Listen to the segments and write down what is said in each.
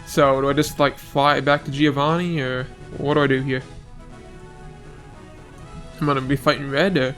So, do I just, like, fly back to Giovanni, or what do I do here? I'm gonna be fighting Red, or...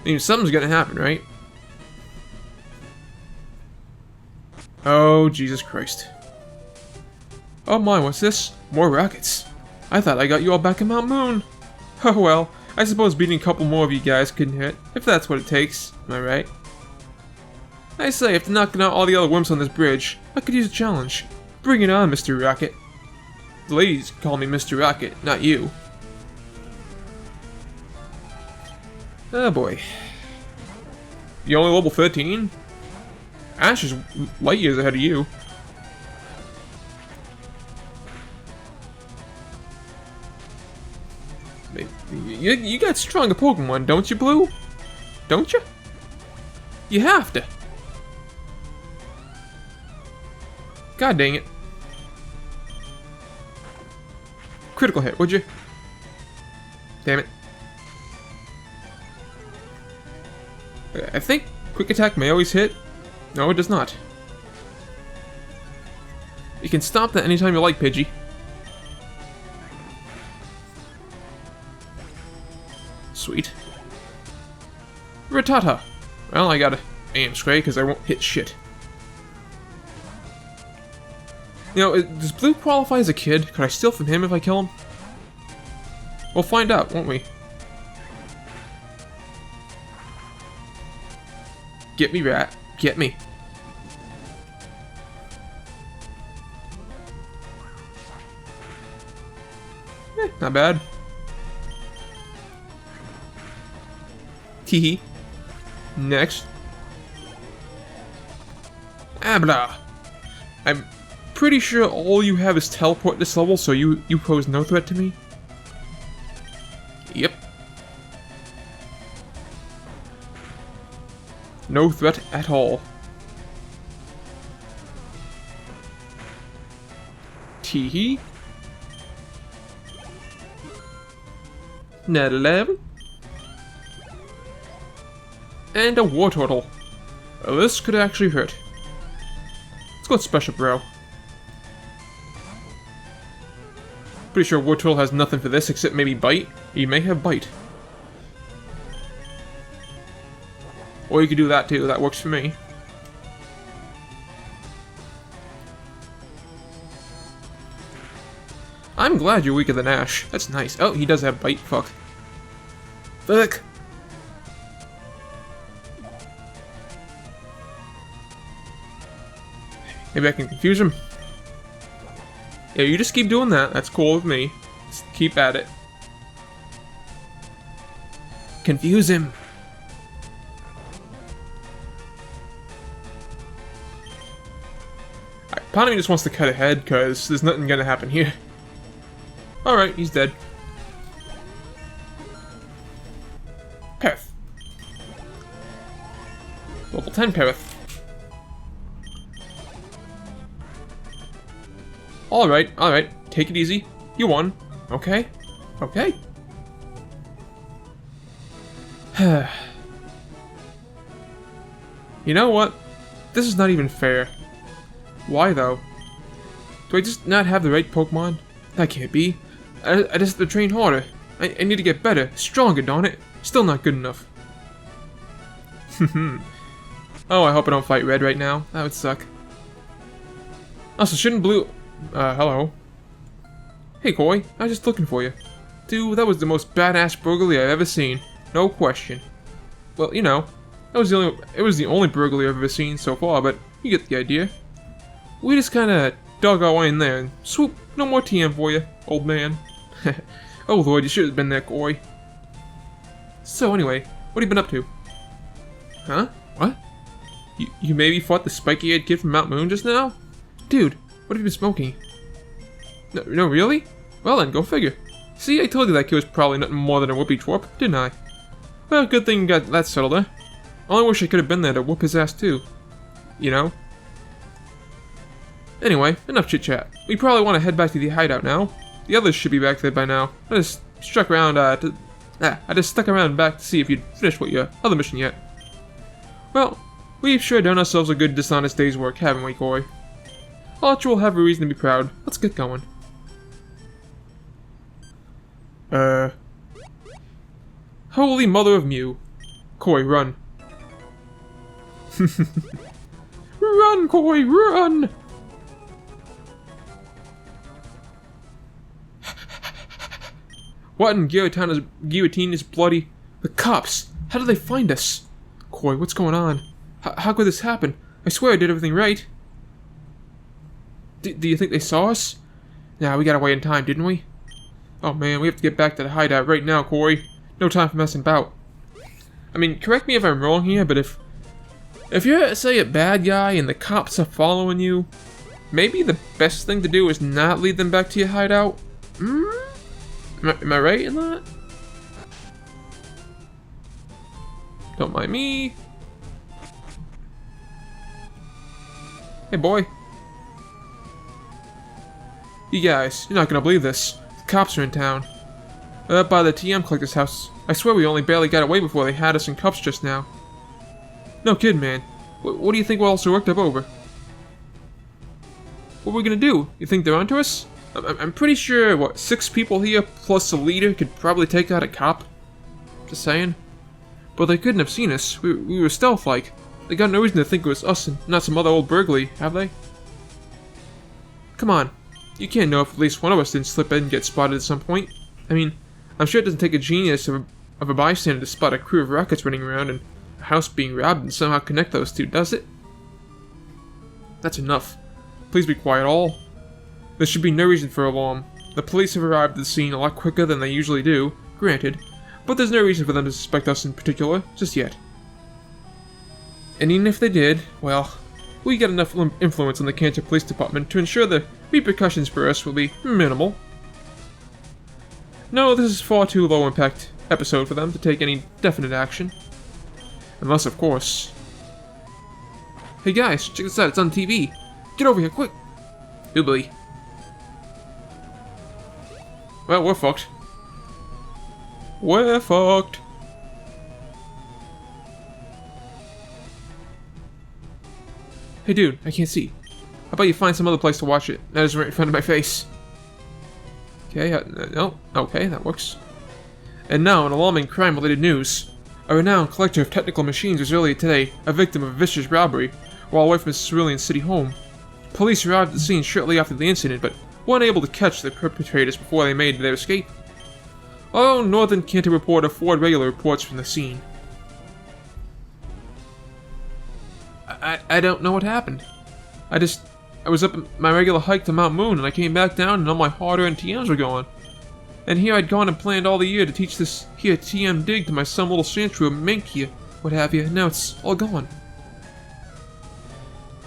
I mean, something's gonna happen, right? Oh, Jesus Christ. Oh my, what's this? More rockets. I thought I got you all back in Mount Moon. Oh well, I suppose beating a couple more of you guys couldn't hurt, if that's what it takes, am I right? I say, after knocking out all the other wimps on this bridge, I could use a challenge. Bring it on, Mr. Rocket. The ladies call me Mr. Rocket, not you. Oh boy. You only level 13? Ash is light years ahead of you. You got stronger Pokemon, don't you, Blue? Don't you? You have to. God dang it. Critical hit, would you? Damn it. I think Quick Attack may always hit. No, it does not. You can stop that anytime you like, Pidgey. Sweet. Rattata. Well, I gotta aim straight because I won't hit shit. You know, does Blue qualify as a kid? Could I steal from him if I kill him? We'll find out, won't we? Get me, rat. Get me. Not bad. Teehee. Next. Abla. I'm pretty sure all you have is teleport this level, so you pose no threat to me. Yep. No threat at all. Teehee. Net 11. And a War Turtle. Well, this could actually hurt. Let's go with Special Bro. Pretty sure War Turtle has nothing for this except maybe Bite. He may have Bite. Or you could do that too, that works for me. I'm glad you're weaker than Ash. That's nice. Oh, he does have Bite. Fuck. Fuck. Maybe I can confuse him. Yeah, you just keep doing that. That's cool with me. Just keep at it. Confuse him. Part of me just wants to cut ahead, because there's nothing gonna happen here. Alright, he's dead. Parith. Level 10 Parith. Alright, take it easy. You won. Okay? Okay? You know what? This is not even fair. Why though? Do I just not have the right Pokemon? That can't be. I just have to train harder. I need to get better, stronger, darn it. Still not good enough. Oh, I hope I don't fight Red right now. That would suck. Also, shouldn't Blue... hello. Hey, Koi. I was just looking for you. Dude, that was the most badass burglary I've ever seen. No question. Well, you know, it was the only burglary I've ever seen so far, but you get the idea. We just kinda dug our way in there, and swoop, no more TM for you, old man. Oh lord, you should have been there, Koi. So anyway, what have you been up to? Huh? What? You maybe fought the spiky-eyed kid from Mount Moon just now? Dude, what have you been smoking? No, really? Well then, go figure. See, I told you that kid was probably nothing more than a whoopee twerp, didn't I? Well, good thing you got that settled, eh? Only wish I could have been there to whoop his ass too. You know? Anyway, enough chit-chat. We probably want to head back to the hideout now. The others should be back there by now. I just stuck around back to see if you'd finished what your other mission yet. Well, we've sure done ourselves a good dishonest day's work, haven't we, Koi? Archer will have a reason to be proud. Let's get going. Holy mother of Mew. Koi, run. Run, Koi, run! What in guillotine is bloody? The cops! How did they find us? Koi, what's going on? How could this happen? I swear I did everything right. Do you think they saw us? Nah, we got away in time, didn't we? Oh man, we have to get back to the hideout right now, Koi. No time for messing about. I mean, correct me if I'm wrong here, but if you're, say, a bad guy and the cops are following you, maybe the best thing to do is not lead them back to your hideout? Am I right in that? Don't mind me. Hey, boy. You guys, you're not gonna believe this. The cops are in town. They're up by the TM collector's house. I swear we only barely got away before they had us in cuffs just now. No kid, man. What do you think we're all so worked up over? What are we gonna do? You think they're onto us? I'm pretty sure, what, 6 people here plus a leader could probably take out a cop? Just saying. But they couldn't have seen us. We were stealth-like. They got no reason to think it was us and not some other old burglary, have they? Come on. You can't know if at least one of us didn't slip in and get spotted at some point. I mean, I'm sure it doesn't take a genius of a bystander to spot a crew of rockets running around and a house being robbed and somehow connect those two, does it? That's enough. Please be quiet, all. There should be no reason for alarm. The police have arrived at the scene a lot quicker than they usually do, granted, but there's no reason for them to suspect us in particular, just yet. And even if they did, well, we got enough influence on the Cantor Police Department to ensure the repercussions for us will be minimal. No, this is far too low-impact episode for them to take any definite action. Unless, of course... Hey guys, check this out, it's on TV! Get over here, quick! Oobly. Well, we're fucked. We're fucked. Hey dude, I can't see. How about you find some other place to watch it? That is right in front of my face. Okay, no, okay, that works. And now, in alarming crime-related news. A renowned collector of technical machines was earlier today a victim of a vicious robbery while away from his cerulean city home. Police arrived at the scene shortly after the incident, but weren't able to catch the perpetrators before they made their escape. Although Northern Cantor reporter Ford regular reports from the scene. I don't know what happened. I was up my regular hike to Mount Moon and I came back down and all my hard-earned TMs were gone. And here I'd gone and planned all the year to teach this here TM dig to my some little Santru mink here, what have you, and now it's all gone.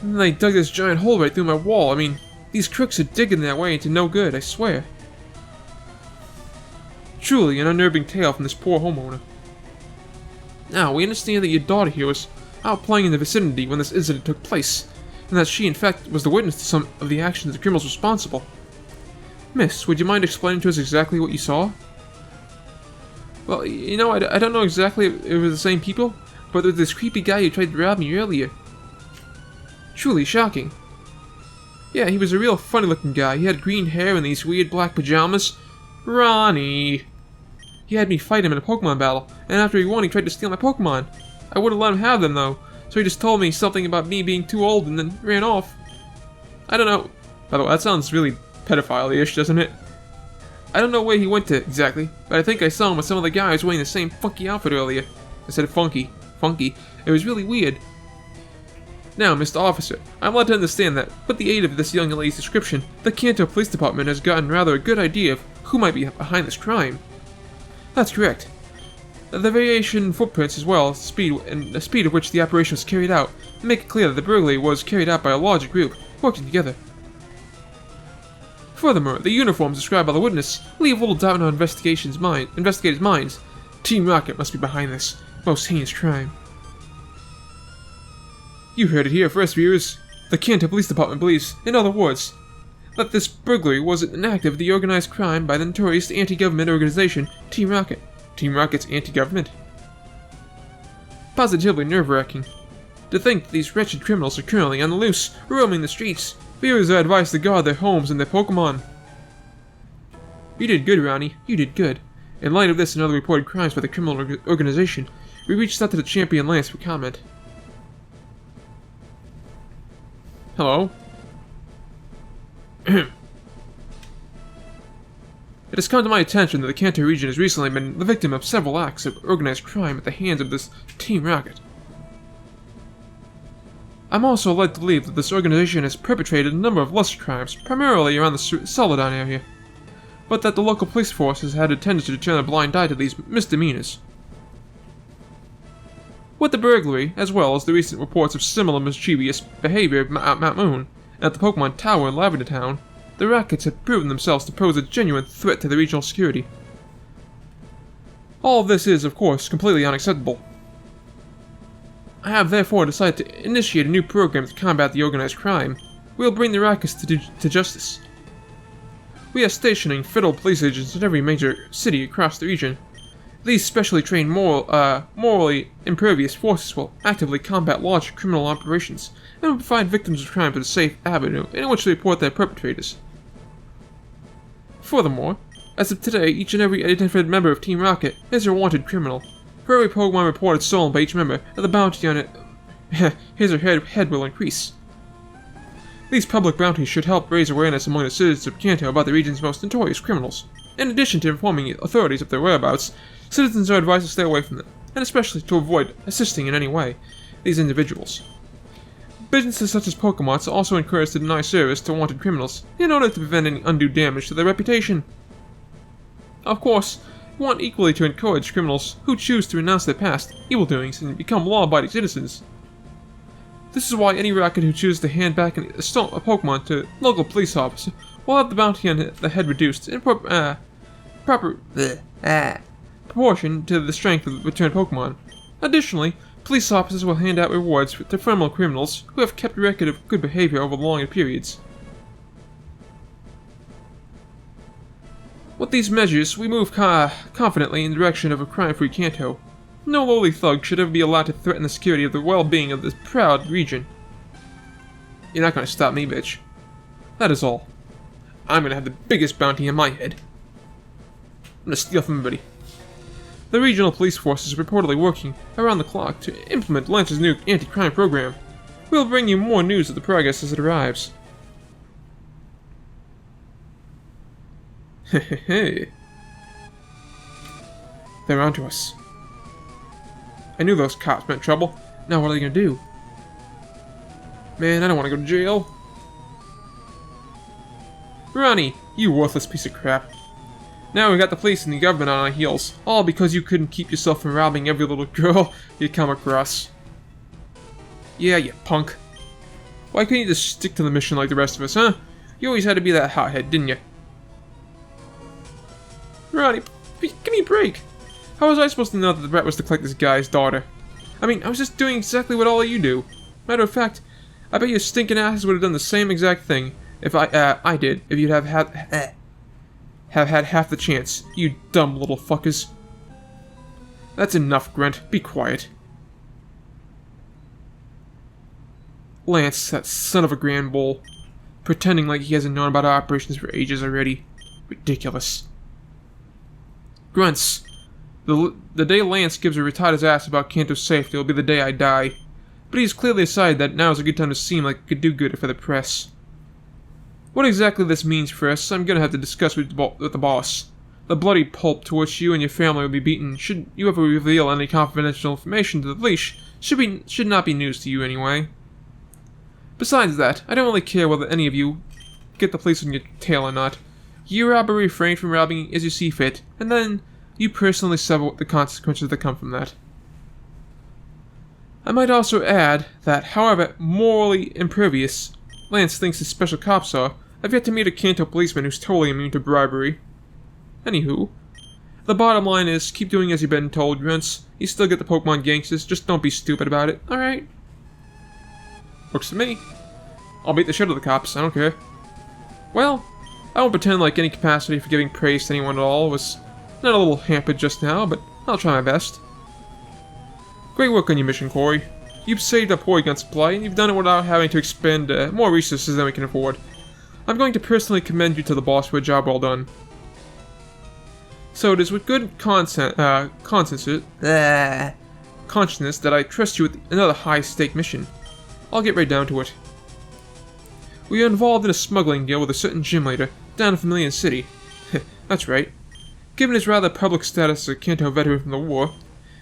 And then they dug this giant hole right through my wall. I mean, these crooks are digging their way into no good, I swear. Truly an unnerving tale from this poor homeowner. Now, we understand that your daughter here was out playing in the vicinity when this incident took place, and that she in fact was the witness to some of the actions of the criminals responsible. Miss, would you mind explaining to us exactly what you saw? Well, you know, I don't know exactly if it was the same people, but there's this creepy guy who tried to rob me earlier. Truly shocking. Yeah, he was a real funny-looking guy. He had green hair and these weird black pajamas. Ronnie! He had me fight him in a Pokemon battle, and after he won, he tried to steal my Pokemon. I wouldn't let him have them, though, so he just told me something about me being too old and then ran off. I don't know. By the way, that sounds really pedophile-ish, doesn't it? I don't know where he went to, exactly, but I think I saw him with some of the guys wearing the same funky outfit earlier. I said funky. Funky. It was really weird. Now, Mr. Officer, I'm led to understand that, with the aid of this young lady's description, the Kanto Police Department has gotten rather a good idea of who might be behind this crime. That's correct. The variation in footprints as well as the speed at which the operation was carried out make it clear that the burglary was carried out by a larger group, working together. Furthermore, the uniforms described by the witness leave little doubt in our investigators' minds. Team Rocket must be behind this most heinous crime. You heard it here first, viewers. The Kanto Police Department believes, in other words, that this burglary was an act of the organized crime by the notorious anti-government organization Team Rocket. Team Rocket's anti-government? Positively nerve-wracking. To think that these wretched criminals are currently on the loose, roaming the streets, Viewers are advised to guard their homes and their Pokemon. You did good, Ronnie. You did good. In light of this and other reported crimes by the criminal organization, we reached out to the champion Lance for comment. Hello? It has come to my attention that the Kanto region has recently been the victim of several acts of organized crime at the hands of this Team Rocket. I'm also led to believe that this organization has perpetrated a number of lesser crimes, primarily around the Celadon area, but that the local police force has had a tendency to turn a blind eye to these misdemeanors. With the burglary, as well as the recent reports of similar mischievous behavior at Mount Moon and at the Pokemon Tower in Lavender Town, the Rockets have proven themselves to pose a genuine threat to the regional security. All of this is, of course, completely unacceptable. I have therefore decided to initiate a new program to combat the organized crime. We'll bring the Rockets to justice. We are stationing federal police agents in every major city across the region. These specially trained morally impervious forces will actively combat large criminal operations and will provide victims of crime with a safe avenue in which to report their perpetrators. Furthermore, as of today, each and every identified member of Team Rocket is a wanted criminal. For every Pokemon reported stolen by each member, the bounty on it, his or her head will increase. These public bounties should help raise awareness among the citizens of Kanto about the region's most notorious criminals. In addition to informing authorities of their whereabouts, citizens are advised to stay away from them, and especially to avoid assisting in any way these individuals. Businesses such as Pokemarts are also encouraged to deny service to wanted criminals in order to prevent any undue damage to their reputation. Of course, we want equally to encourage criminals who choose to renounce their past evil-doings and become law-abiding citizens. This is why any Rocket who chooses to hand back a Pokemon to a local police officer will have the bounty on the head reduced in proportion to the strength of the returned Pokemon. Additionally, police officers will hand out rewards to criminal criminals who have kept a record of good behavior over longer periods. With these measures, we move confidently in the direction of a crime-free Kanto. No lowly thug should ever be allowed to threaten the security of the well-being of this proud region. You're not gonna stop me, bitch. That is all. I'm gonna have the biggest bounty in my head. I'm gonna steal from everybody. The regional police force is reportedly working around the clock to implement Lance's new anti-crime program. We'll bring you more news of the progress as it arrives. Hehehe. They're onto us. I knew those cops meant trouble. Now what are they gonna do? Man, I don't want to go to jail. Ronnie, you worthless piece of crap. Now we got the police and the government on our heels, all because you couldn't keep yourself from robbing every little girl you come across. Yeah, you punk. Why couldn't you just stick to the mission like the rest of us, huh? You always had to be that hothead, didn't you? Ronnie, give me a break. How was I supposed to know that the brat was to collect this guy's daughter? I mean, I was just doing exactly what all of you do. Matter of fact, I bet your stinking asses would have done the same exact thing if I did, if you'd have had half the chance, you dumb little fuckers. That's enough, Grunt. Be quiet. Lance, that son of a Grand Bull, pretending like he hasn't known about our operations for ages already. Ridiculous. Grunts, the day Lance gives a retard his ass about Kanto's safety will be the day I die. But he's clearly decided that now is a good time to seem like he could do good for the press. What exactly this means for us, I'm gonna have to discuss with the boss. The bloody pulp to which you and your family will be beaten, should you ever reveal any confidential information to the police, should not be news to you anyway. Besides that, I don't really care whether any of you get the police on your tail or not. You rob or refrain from robbing as you see fit, and then you personally suffer the consequences that come from that. I might also add that, however morally impervious Lance thinks his special cops are, I've yet to meet a Kanto policeman who's totally immune to bribery. Anywho, the bottom line is, keep doing as you've been told, Grunts. You still get the Pokemon gangsters, just don't be stupid about it, alright? Works for me. I'll beat the shit out of the cops, I don't care. Well, I won't pretend like any capacity for giving praise to anyone at all was not a little hampered just now, but I'll try my best. Great work on your mission, Corey. You've saved up gun supply, and you've done it without having to expend more resources than we can afford. I'm going to personally commend you to the boss for a job well done. So it is with good conscience that I trust you with another high-stake mission. I'll get right down to it. We are involved in a smuggling deal with a certain gym leader down in Vermilion City. That's right. Given his rather public status as a Kanto veteran from the war,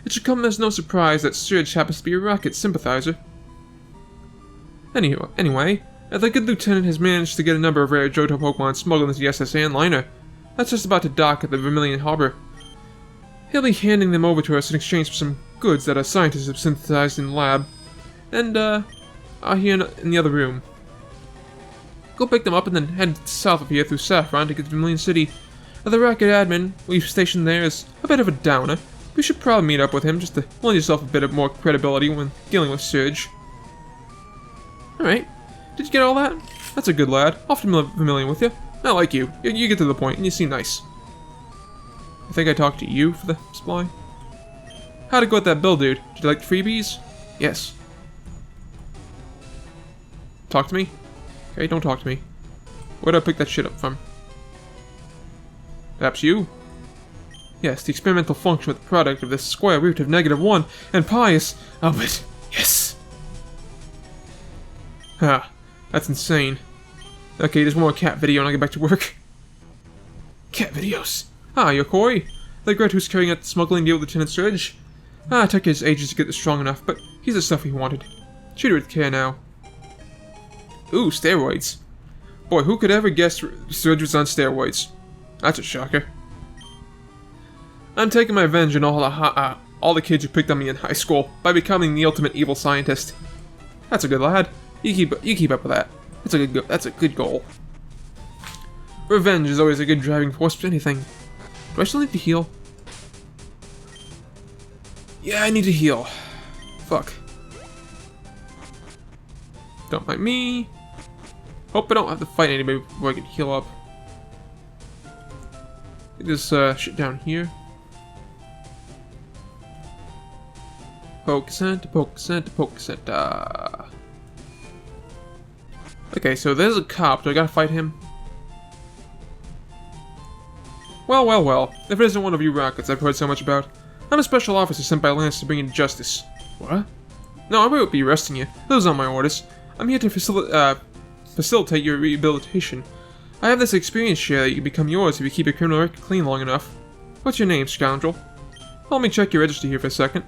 it should come as no surprise that Surge happens to be a Rocket sympathizer. Anyway, the good lieutenant has managed to get a number of rare Johto Pokemon smuggled into the SS liner. That's just about to dock at the Vermilion Harbor. He'll be handing them over to us in exchange for some goods that our scientists have synthesized in the lab, and are here in the other room. Go pick them up and then head south of here through Saffron to get to Vermilion City. The Rocket admin we've stationed there is a bit of a downer. We should probably meet up with him just to lend yourself a bit of more credibility when dealing with Surge. Alright, did you get all that? That's a good lad. Off to Vermilion with you. I like you. You get to the point and you seem nice. I think I talked to you for the supply. How'd it go with that bill, dude? Did you like the freebies? Yes. Talk to me? Okay, don't talk to me. Where'd I pick that shit up from? Perhaps you? Yes, the experimental function with the product of the square root of -1 and pi is... Albert, yes! Ha, that's insane. Okay, there's one more cat video and I'll get back to work. Cat videos. Ah, you're Corey? The Gret who's carrying out the smuggling deal with Lieutenant Surge? Ah, it took his ages to get this strong enough, but he's the stuff he wanted. Treat her with care now. Ooh, steroids. Boy, who could ever guess Surge was on steroids? That's a shocker. I'm taking my revenge on all the kids who picked on me in high school by becoming the ultimate evil scientist. That's a good lad. You keep up with that. That's a good goal. Revenge is always a good driving force for anything. Do I still need to heal? Yeah, I need to heal. Fuck. Don't mind me. Hope I don't have to fight anybody before I can heal up. Get this shit down here. Poke-center, poke-center, poke-center. Okay, so there's a cop. Do I gotta fight him? Well, well, well. If it isn't one of you Rockets I've heard so much about. I'm a special officer sent by Lance to bring you justice. What? No, I won't be arresting you. Those aren't my orders. I'm here to facilitate your rehabilitation. I have this experience share that you can become yours if you keep your criminal record clean long enough. What's your name, scoundrel? Let me check your register here for a second.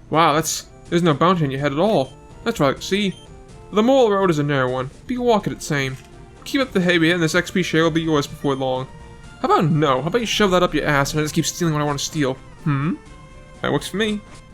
Wow, there's no bounty on your head at all. That's right, see? The moral road is a narrow one, but you walk it the same. Keep up the behavior and this XP share will be yours before long. How about no? How about you shove that up your ass and I just keep stealing what I want to steal? That works for me.